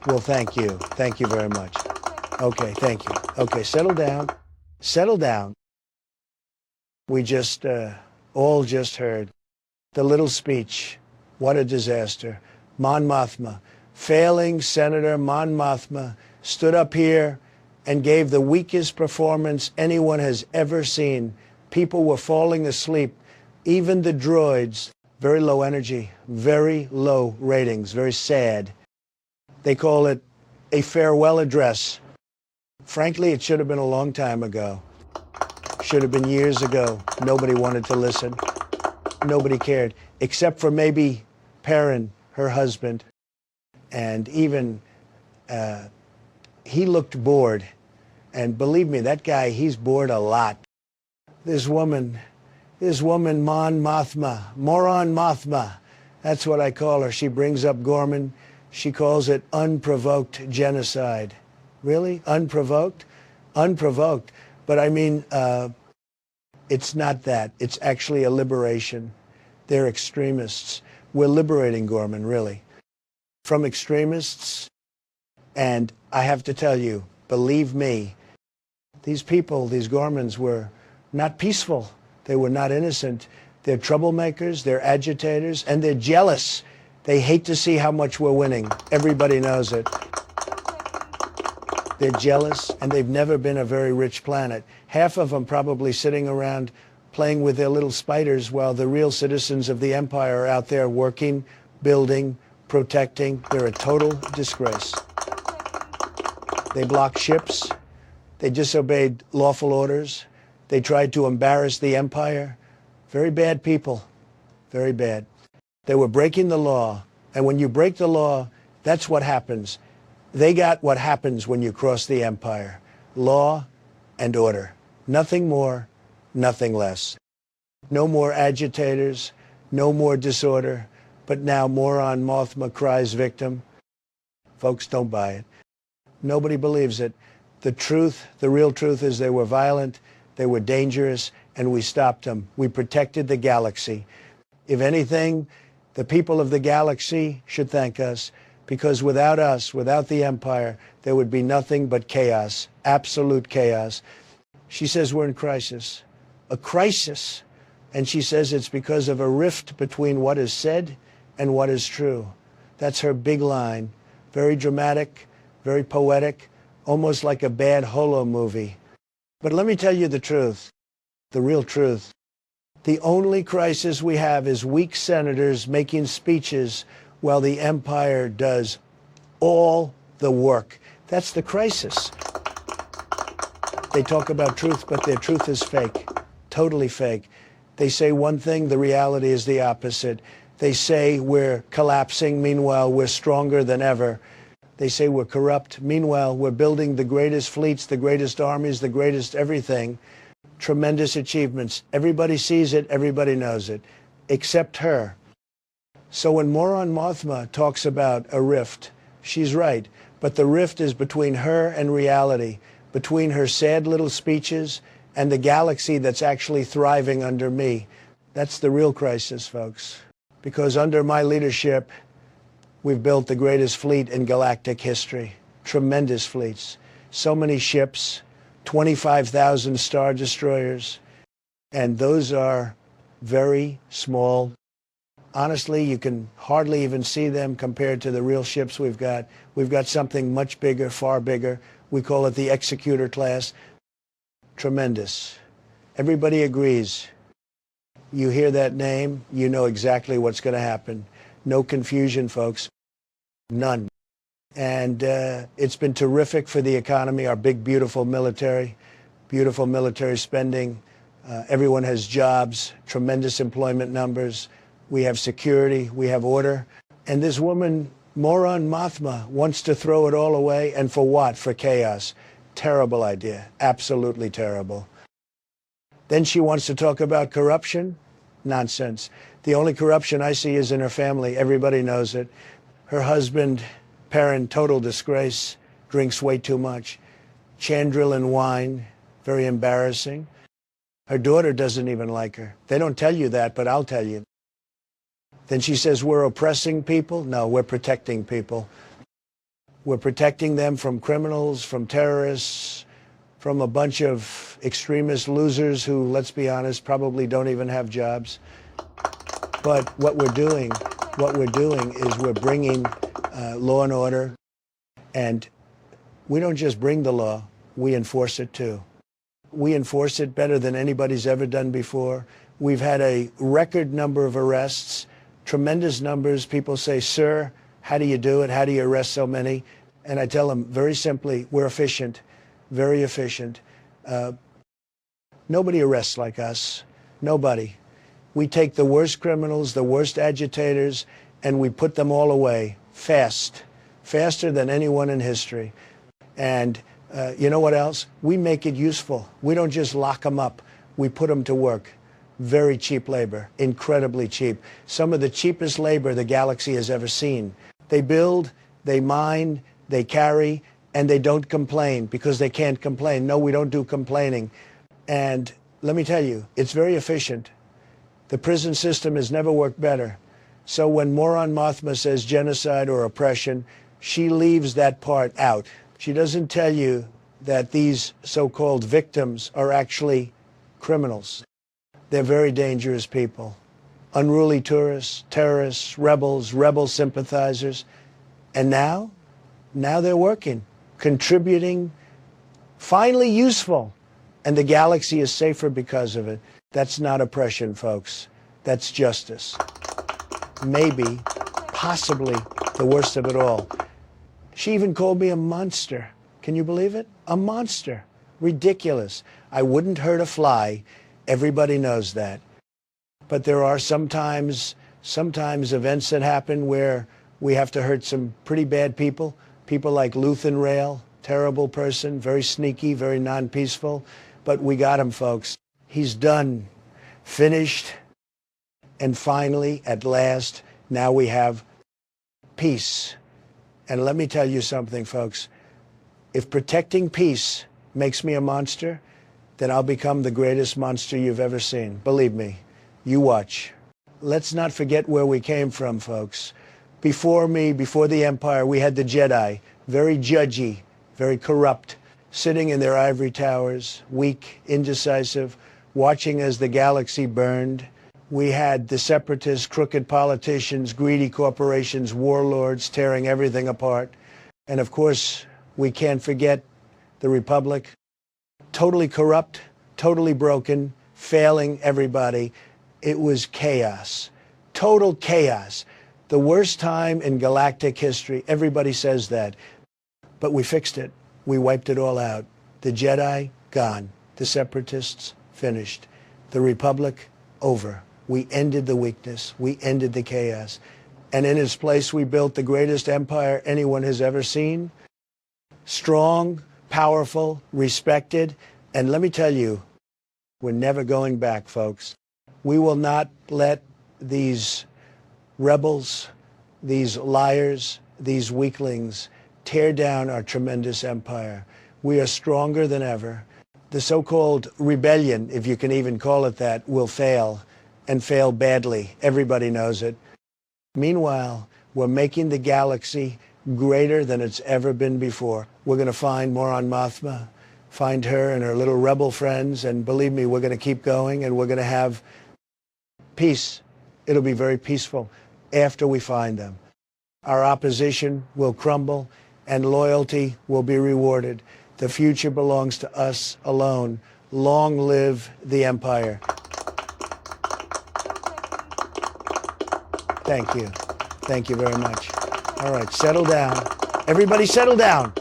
Well, thank you. Thank you very much. Okay, thank you. Okay, settle down. Settle down. We just all just heard the little speech. What a disaster. Mon Mothma, failing Senator Mon Mothma, stood up here and gave the weakest performance anyone has ever seen. People were falling asleep. Even the droids, very low energy, very low ratings, very sad. They call it a farewell address. Frankly, it should have been a long time ago. Should have been years ago. Nobody wanted to listen. Nobody cared, except for maybe Perrin, her husband. And even he looked bored. And believe me, that guy, he's bored a lot. This woman, Mon Mothma, Moron Mothma, that's what I call her. She brings up Gorman. She calls it unprovoked genocide. Really? Unprovoked? Unprovoked. But I mean, it's not that. It's actually a liberation. They're extremists. We're liberating Gorman, really, from extremists. And I have to tell you, believe me, these people, these Gormans, were not peaceful. They were not innocent. They're troublemakers, they're agitators, and they're jealous. They hate to see how much we're winning. Everybody knows it. They're jealous, and they've never been a very rich planet. Half of them probably sitting around playing with their little spiders while the real citizens of the empire are out there working, building, protecting. They're a total disgrace. They blocked ships. They disobeyed lawful orders. They tried to embarrass the empire. Very bad people. Very bad. They were breaking the law. And when you break the law, that's what happens. They got what happens when you cross the empire. Law and order. Nothing more, nothing less. No more agitators, no more disorder. But now Moron Mothma cries victim. Folks, don't buy it. Nobody believes it. The truth, the real truth is they were violent, they were dangerous, and we stopped them. We protected the galaxy. If anything, the people of the galaxy should thank us, because without us, without the empire, there would be nothing but chaos, absolute chaos. She says we're in crisis, a crisis. And she says it's because of a rift between what is said and what is true. That's her big line. Very dramatic, very poetic, almost like a bad holo movie. But let me tell you the truth, the real truth. The only crisis we have is weak senators making speeches while the empire does all the work. That's the crisis. They talk about truth, but their truth is fake, totally fake. They say one thing, the reality is the opposite. They say we're collapsing, meanwhile we're stronger than ever. They say we're corrupt, meanwhile we're building the greatest fleets, the greatest armies, the greatest everything. Tremendous achievements. Everybody sees it, everybody knows it, except her. So when Moron Mothma talks about a rift, she's right. But the rift is between her and reality, between her sad little speeches and the galaxy that's actually thriving under me. That's the real crisis, folks. Because under my leadership, we've built the greatest fleet in galactic history. Tremendous fleets. So many ships, 25,000 star destroyers. And those are very small. Honestly, you can hardly even see them compared to the real ships we've got. We've got something much bigger, far bigger. We call it the Executor class. Tremendous. Everybody agrees. You hear that name, you know exactly what's going to happen. No confusion, folks. None. And it's been terrific for the economy, our big, beautiful military spending. Everyone has jobs, tremendous employment numbers. We have security, we have order. And this woman, Moron Mothma, wants to throw it all away. And for what? For chaos. Terrible idea. Absolutely terrible. Then she wants to talk about corruption. Nonsense. The only corruption I see is in her family. Everybody knows it. Her husband, Perrin, total disgrace, drinks way too much. Chandril and wine, very embarrassing. Her daughter doesn't even like her. They don't tell you that, but I'll tell you. Then she says we're oppressing people. No, we're protecting people. We're protecting them from criminals, from terrorists, from a bunch of extremist losers who, let's be honest, probably don't even have jobs. But what we're doing is we're bringing law and order, and we don't just bring the law, we enforce it too. We enforce it better than anybody's ever done before. We've had a record number of arrests, tremendous numbers. People say, sir, how do you do it? How do you arrest so many? And I tell them very simply, we're efficient, very efficient. Nobody arrests like us, nobody. We take the worst criminals, the worst agitators, and we put them all away fast, faster than anyone in history. And you know what else? We make it useful. We don't just lock them up. We put them to work. Very cheap labor, incredibly cheap. Some of the cheapest labor the galaxy has ever seen. They build, they mine, they carry, and they don't complain because they can't complain. No, we don't do complaining. And let me tell you, it's very efficient. The prison system has never worked better. So when Mon Mothma says genocide or oppression, she leaves that part out. She doesn't tell you that these so-called victims are actually criminals. They're very dangerous people. Unruly tourists, terrorists, rebels, rebel sympathizers. And now they're working, contributing, finally useful. And the galaxy is safer because of it. That's not oppression, folks. That's justice. Maybe, possibly, the worst of it all. She even called me a monster. Can you believe it? A monster. Ridiculous. I wouldn't hurt a fly. Everybody knows that. But there are sometimes events that happen where we have to hurt some pretty bad people. People like Luthen Rail, terrible person, very sneaky, very non-peaceful. But we got him, folks. He's done, finished, and finally, at last, now we have peace. And let me tell you something, folks. If protecting peace makes me a monster, then I'll become the greatest monster you've ever seen. Believe me, you watch. Let's not forget where we came from, folks. Before me, before the Empire, we had the Jedi, very judgy, very corrupt, sitting in their ivory towers, weak, indecisive, watching as the galaxy burned. We had the separatists, crooked politicians, greedy corporations, warlords tearing everything apart. And of course, we can't forget the Republic. Totally corrupt, totally broken, failing everybody. It was chaos, total chaos. The worst time in galactic history. Everybody says that. But we fixed it. We wiped it all out. The Jedi, gone. The separatists, finished. The Republic, over. We ended the weakness. We ended the chaos. And in its place, we built the greatest empire anyone has ever seen. Strong, powerful, respected. And let me tell you, we're never going back, folks. We will not let these rebels, these liars, these weaklings tear down our tremendous empire. We are stronger than ever. The so-called rebellion, if you can even call it that, will fail, and fail badly. Everybody knows it. Meanwhile, we're making the galaxy greater than it's ever been before. We're going to find Mon Mothma, find her and her little rebel friends, and believe me, we're going to keep going, and we're going to have peace. It'll be very peaceful after we find them. Our opposition will crumble, and loyalty will be rewarded. The future belongs to us alone. Long live the Empire. Thank you. Thank you very much. All right, settle down. Everybody settle down.